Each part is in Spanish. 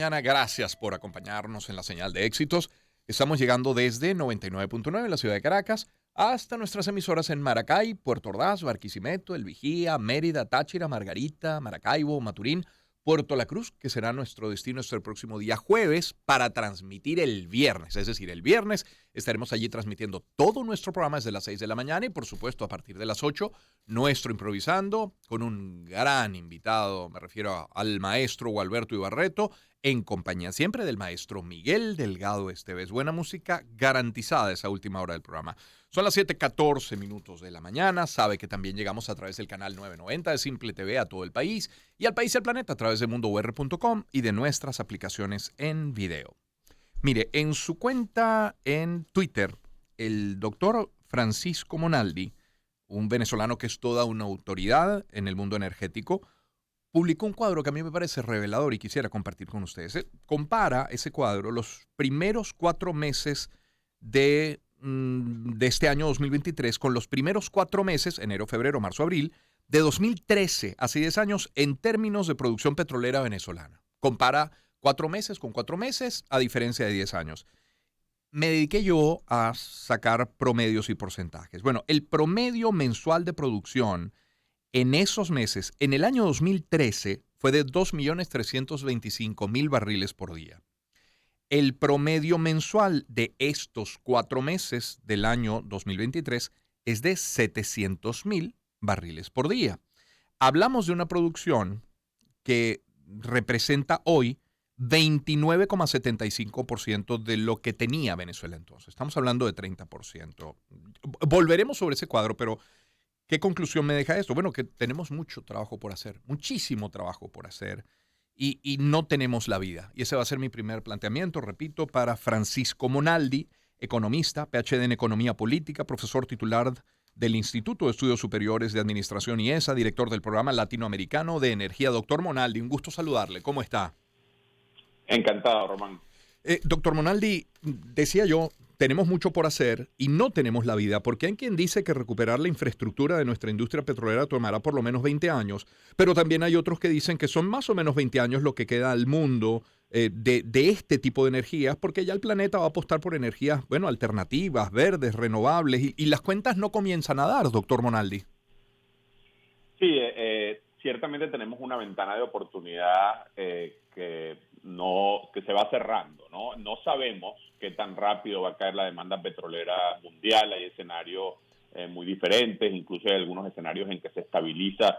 Mañana, gracias por acompañarnos en la señal de éxitos. Estamos llegando desde 99.9 en la ciudad de Caracas hasta nuestras emisoras en Maracay, Puerto Ordaz, Barquisimeto, El Vigía, Mérida, Táchira, Margarita, Maracaibo, Maturín, Puerto La Cruz, que será nuestro destino el próximo día jueves para transmitir el viernes. Es decir, el viernes estaremos allí transmitiendo todo nuestro programa desde las 6 de la mañana y por supuesto a partir de las 8 nuestro improvisando con un gran invitado, me refiero al maestro Gualberto Ibarreto, en compañía siempre del maestro Miguel Delgado Esteves. Buena música garantizada esa última hora del programa. Son las 7:14 minutos de la mañana. Sabe que también llegamos a través del canal 990 de Simple TV a todo el país y al país y al planeta a través de mundour.com y de nuestras aplicaciones en video. Mire, en su cuenta en Twitter, el doctor Francisco Monaldi, un venezolano que es toda una autoridad en el mundo energético, publicó un cuadro que a mí me parece revelador y quisiera compartir con ustedes. Compara ese cuadro los primeros 4 meses de este año 2023 con los primeros 4 meses, enero, febrero, marzo, abril, de 2013, hace 10 años, en términos de producción petrolera venezolana. Compara 4 meses con 4 meses a diferencia de 10 años. Me dediqué yo a sacar promedios y porcentajes. Bueno, el promedio mensual de producción en esos meses, en el año 2013, fue de 2.325.000 barriles por día. El promedio mensual de estos 4 meses del año 2023 es de 700.000 barriles por día. Hablamos de una producción que representa hoy 29,75% de lo que tenía Venezuela entonces. Estamos hablando de 30%. Volveremos sobre ese cuadro, pero ¿qué conclusión me deja esto? Bueno, que tenemos mucho trabajo por hacer, muchísimo trabajo por hacer y no tenemos la vida. Y ese va a ser mi primer planteamiento, repito, para Francisco Monaldi, economista, PhD en Economía Política, profesor titular del Instituto de Estudios Superiores de Administración IESA, director del Programa Latinoamericano de Energía. Doctor Monaldi, un gusto saludarle. ¿Cómo está? Encantado, Román. Doctor Monaldi, decía yo, tenemos mucho por hacer y no tenemos la vida, porque hay quien dice que recuperar la infraestructura de nuestra industria petrolera tomará por lo menos 20 años, pero también hay otros que dicen que son más o menos 20 años lo que queda al mundo de este tipo de energías, porque ya el planeta va a apostar por energías, bueno, alternativas, verdes, renovables, y las cuentas no comienzan a dar, doctor Monaldi. Sí, ciertamente tenemos una ventana de oportunidad que se va cerrando, ¿no? No sabemos qué tan rápido va a caer la demanda petrolera mundial. Hay escenarios muy diferentes, incluso hay algunos escenarios en que se estabiliza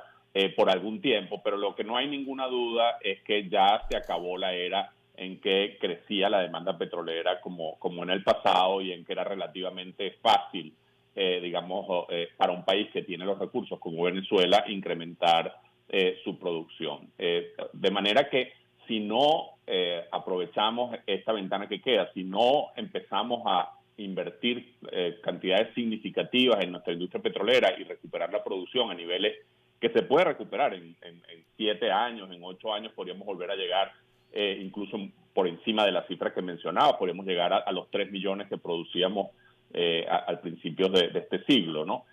por algún tiempo, pero lo que no hay ninguna duda es que ya se acabó la era en que crecía la demanda petrolera como en el pasado y en que era relativamente fácil para un país que tiene los recursos como Venezuela, incrementar su producción. De manera que si no aprovechamos esta ventana que queda, si no empezamos a invertir cantidades significativas en nuestra industria petrolera y recuperar la producción a niveles que se puede recuperar en 7 años, en 8 años podríamos volver a llegar incluso por encima de las cifras que mencionaba, podríamos llegar a los 3 millones que producíamos al principio de este siglo, ¿no?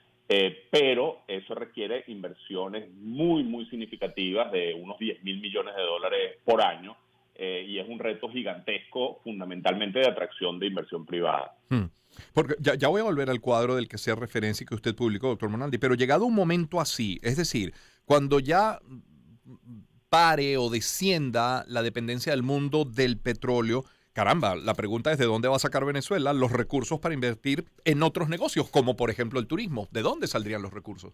Pero eso requiere inversiones muy, muy significativas de unos 10.000 millones de dólares por año y es un reto gigantesco, fundamentalmente de atracción de inversión privada. Porque ya voy a volver al cuadro del que hacía referencia y que usted publicó, doctor Monaldi, pero llegado un momento así, es decir, cuando ya pare o descienda la dependencia del mundo del petróleo, caramba, la pregunta es de dónde va a sacar Venezuela los recursos para invertir en otros negocios, como por ejemplo el turismo. ¿De dónde saldrían los recursos?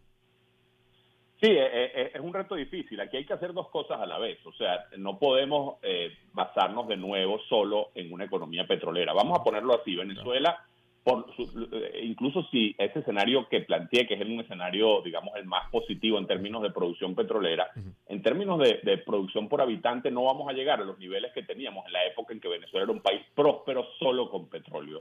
Sí, es un reto difícil. Aquí hay que hacer dos cosas a la vez. O sea, no podemos basarnos de nuevo solo en una economía petrolera. Vamos a ponerlo así. Venezuela, incluso si ese escenario que planteé, que es un escenario, digamos, el más positivo en términos de producción petrolera, en términos de producción por habitante no vamos a llegar a los niveles que teníamos en la época en que Venezuela era un país próspero solo con petróleo.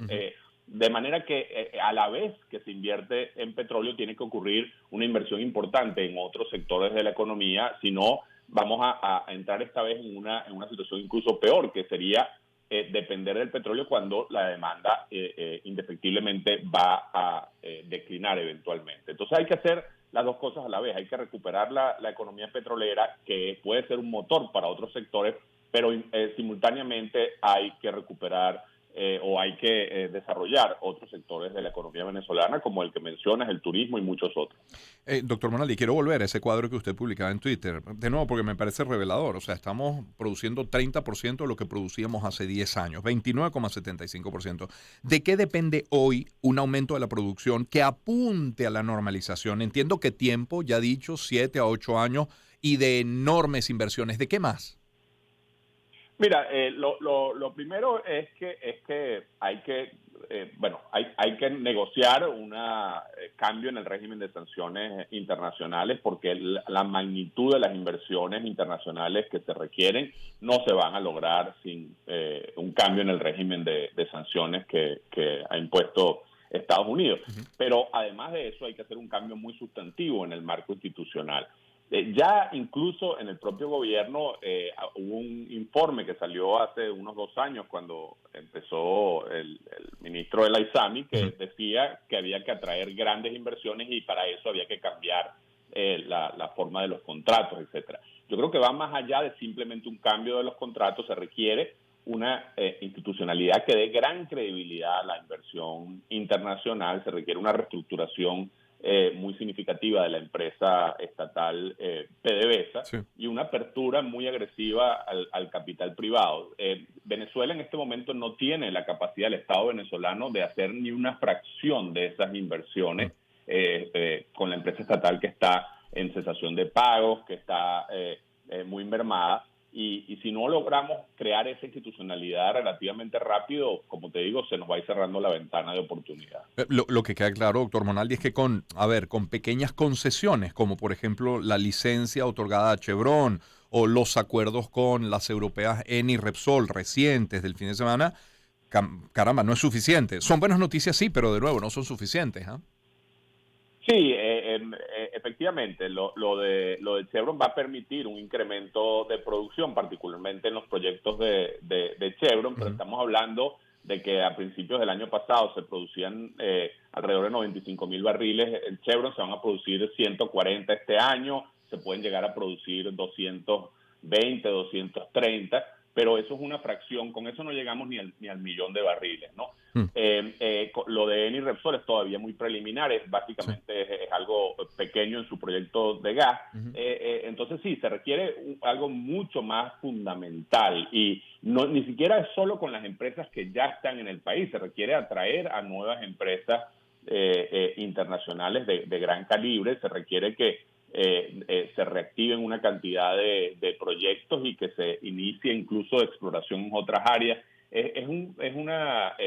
De manera que a la vez que se invierte en petróleo tiene que ocurrir una inversión importante en otros sectores de la economía, si no vamos a entrar esta vez en una situación incluso peor, que sería depender del petróleo cuando la demanda indefectiblemente va a declinar eventualmente. Entonces hay que hacer las dos cosas a la vez, hay que recuperar la economía petrolera, que puede ser un motor para otros sectores, pero simultáneamente hay que recuperar o hay que desarrollar otros sectores de la economía venezolana, como el que mencionas, el turismo y muchos otros. Doctor Monaldi, quiero volver a ese cuadro que usted publicaba en Twitter, de nuevo porque me parece revelador. O sea, estamos produciendo 30% de lo que producíamos hace 10 años, 29,75%. ¿De qué depende hoy un aumento de la producción que apunte a la normalización? Entiendo que tiempo, ya dicho, 7 a 8 años y de enormes inversiones. ¿De qué más? Mira, lo primero es que hay que negociar un cambio en el régimen de sanciones internacionales porque la magnitud de las inversiones internacionales que se requieren no se van a lograr sin un cambio en el régimen de sanciones que ha impuesto Estados Unidos. Ujú. Pero además de eso hay que hacer un cambio muy sustantivo en el marco institucional. Ya incluso en el propio gobierno hubo un informe que salió hace unos 2 años cuando empezó el ministro El Aizami que Ujú. decía que había que atraer grandes inversiones y para eso había que cambiar la forma de los contratos, etcétera. Yo creo que va más allá de simplemente un cambio de los contratos, se requiere una institucionalidad que dé gran credibilidad a la inversión internacional, se requiere una reestructuración muy significativa de la empresa estatal PDVSA Sí. y una apertura muy agresiva al capital privado. Venezuela en este momento no tiene la capacidad del Estado venezolano de hacer ni una fracción de esas inversiones con la empresa estatal que está en cesación de pagos, que está muy mermada. Y si no logramos crear esa institucionalidad relativamente rápido, como te digo, se nos va a ir cerrando la ventana de oportunidad. Lo que queda claro, doctor Monaldi, es que con pequeñas concesiones, como por ejemplo la licencia otorgada a Chevron o los acuerdos con las europeas Eni y Repsol recientes del fin de semana, caramba, no es suficiente. Son buenas noticias, sí, pero de nuevo, no son suficientes. ¿Ah? Sí, efectivamente, lo de Chevron va a permitir un incremento de producción, particularmente en los proyectos de Chevron, pero Ujú. estamos hablando de que a principios del año pasado se producían alrededor de 95,000 barriles. En Chevron se van a producir 140 este año, se pueden llegar a producir 220, 230, pero eso es una fracción, con eso no llegamos ni al millón de barriles, ¿no? Mm. Lo de Eni Repsol es todavía muy preliminar, Sí. básicamente es algo pequeño en su proyecto de gas. Ujú. Entonces sí, se requiere algo mucho más fundamental y ni siquiera es solo con las empresas que ya están en el país, se requiere atraer a nuevas empresas internacionales de gran calibre, se requiere que se reactiven una cantidad de proyectos y que se inicie incluso exploración en otras áreas.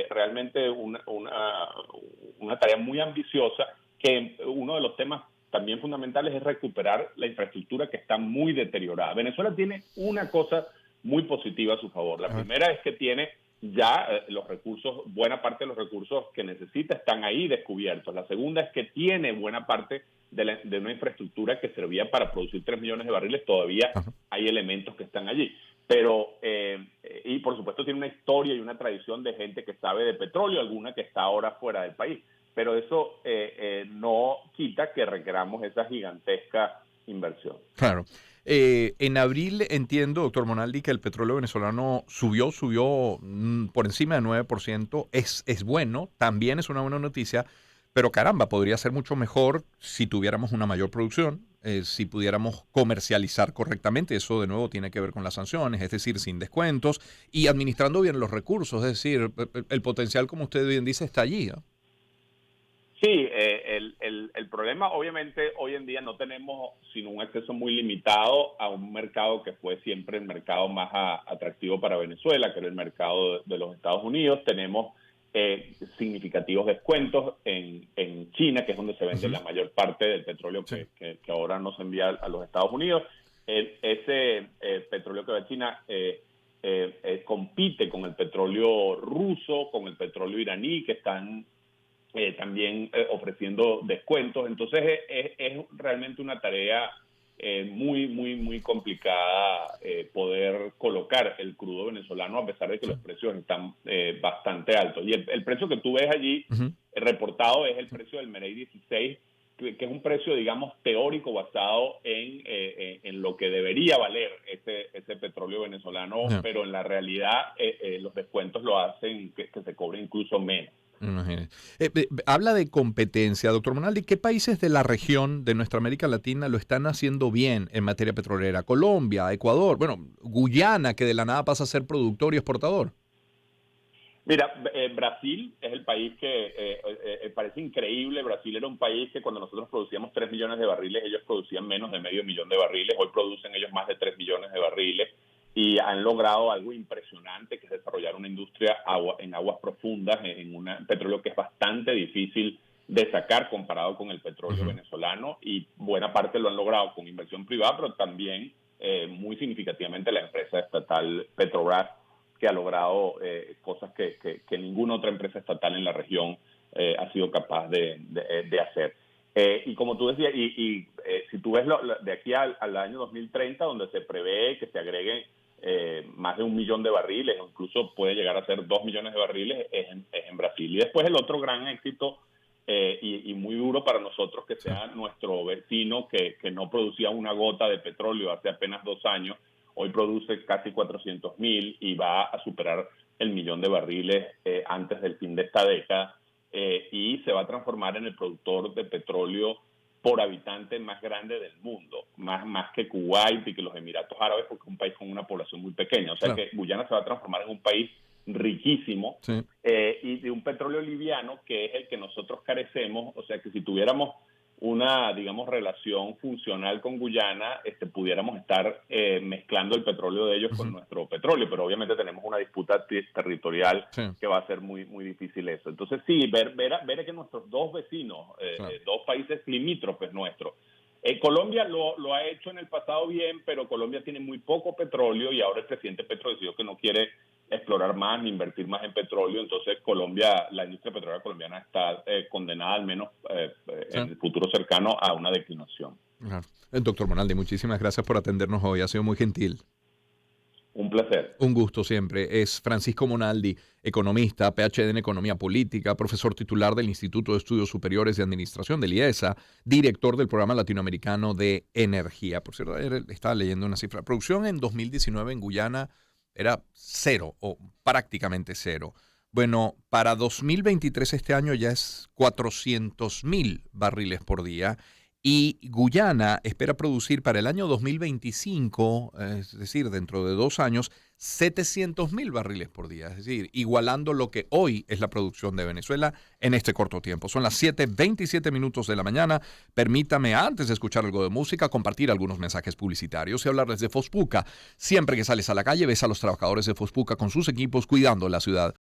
Realmente una tarea muy ambiciosa que uno de los temas también fundamentales es recuperar la infraestructura que está muy deteriorada. Venezuela tiene una cosa muy positiva a su favor. La A ver. primera es que tiene ya los recursos, buena parte de los recursos que necesita están ahí descubiertos. La segunda es que tiene buena parte de una infraestructura que servía para producir 3 millones de barriles, todavía Ajá. hay elementos que están allí. Pero, y por supuesto tiene una historia y una tradición de gente que sabe de petróleo, alguna que está ahora fuera del país. Pero eso no quita que requeramos esa gigantesca inversión. Claro. En abril entiendo, doctor Monaldi, que el petróleo venezolano subió por encima de 9%. Es bueno, también es una buena noticia, pero caramba, podría ser mucho mejor si tuviéramos una mayor producción, si pudiéramos comercializar correctamente. Eso de nuevo tiene que ver con las sanciones, es decir, sin descuentos y administrando bien los recursos. Es decir, el potencial, como usted bien dice, está allí. ¿Ah? Sí, el problema obviamente hoy en día no tenemos sino un acceso muy limitado a un mercado que fue siempre el mercado más atractivo para Venezuela, que era el mercado de los Estados Unidos. Tenemos significativos descuentos en China, que es donde se vende Ujú. la mayor parte del petróleo Sí. que ahora no se envía a los Estados Unidos. Ese petróleo que va a China compite con el petróleo ruso, con el petróleo iraní, que están también ofreciendo descuentos. Entonces es realmente una tarea muy, muy, muy complicada poder colocar el crudo venezolano a pesar de que Sí. los precios están bastante altos. Y el precio que tú ves allí Ujú. reportado es el Sí. precio del Merey 16 que es un precio, digamos, teórico basado en lo que debería valer ese petróleo venezolano, Ya, pero en la realidad los descuentos lo hacen que se cobre incluso menos. imagínese. Habla de competencia, doctor Monaldi. ¿Qué países de la región de nuestra América Latina lo están haciendo bien en materia petrolera? Colombia, Ecuador, bueno, Guyana, que de la nada pasa a ser productor y exportador. Mira, Brasil es el país que parece increíble. Brasil era un país que cuando nosotros producíamos 3 millones de barriles, ellos producían menos de medio millón de barriles. Hoy producen ellos más de 3 millones de barriles y han logrado algo impresionante, que es desarrollar una industria en aguas profundas, en un petróleo que es bastante difícil de sacar comparado con el petróleo Ujú. venezolano, y buena parte lo han logrado con inversión privada, pero también muy significativamente la empresa estatal Petrobras, que ha logrado cosas que ninguna otra empresa estatal en la región ha sido capaz de hacer. Y como tú decías, si tú ves de aquí al año 2030, donde se prevé que se agreguen más de 1 millón de barriles, o incluso puede llegar a ser 2 millones de barriles, es en Brasil. Y después el otro gran éxito y muy duro para nosotros, que Sí. sea nuestro vecino, que no producía una gota de petróleo hace apenas 2 años. Hoy produce casi 400.000 y va a superar el millón de barriles antes del fin de esta década, y se va a transformar en el productor de petróleo por habitante más grande del mundo, más que Kuwait y que los Emiratos Árabes, porque es un país con una población muy pequeña. O sea Claro. que Guyana se va a transformar en un país riquísimo, Sí. y de un petróleo liviano, que es el que nosotros carecemos. O sea que si tuviéramos una, digamos, relación funcional con Guyana, pudiéramos estar mezclando el petróleo de ellos con Ujú. nuestro petróleo, pero obviamente tenemos una disputa territorial Sí, que va a ser muy muy difícil eso. Entonces sí, ver que nuestros dos vecinos, claro. dos países limítrofes nuestros, Colombia lo ha hecho en el pasado bien, pero Colombia tiene muy poco petróleo y ahora el presidente Petro decidió que no quiere explorar más ni invertir más en petróleo. Entonces Colombia, la industria petrolera colombiana está condenada, al menos Sí, en el futuro cercano, a una declinación. claro. Doctor Monaldi, muchísimas gracias por atendernos hoy. Ha sido muy gentil. Un placer. Un gusto siempre. Es Francisco Monaldi, economista, PhD en Economía Política, profesor titular del Instituto de Estudios Superiores de Administración del IESA, director del Programa Latinoamericano de Energía. Por cierto, ayer estaba leyendo una cifra. Producción en 2019 en Guyana era cero o prácticamente cero. Bueno, para 2023 este año ya es 400.000 barriles por día. Y Guyana espera producir para el año 2025, es decir, dentro de 2 años, 700.000 barriles por día. Es decir, igualando lo que hoy es la producción de Venezuela en este corto tiempo. Son las 7:27 de la mañana. Permítame, antes de escuchar algo de música, compartir algunos mensajes publicitarios y hablarles de Fospuca. Siempre que sales a la calle, ves a los trabajadores de Fospuca con sus equipos cuidando la ciudad.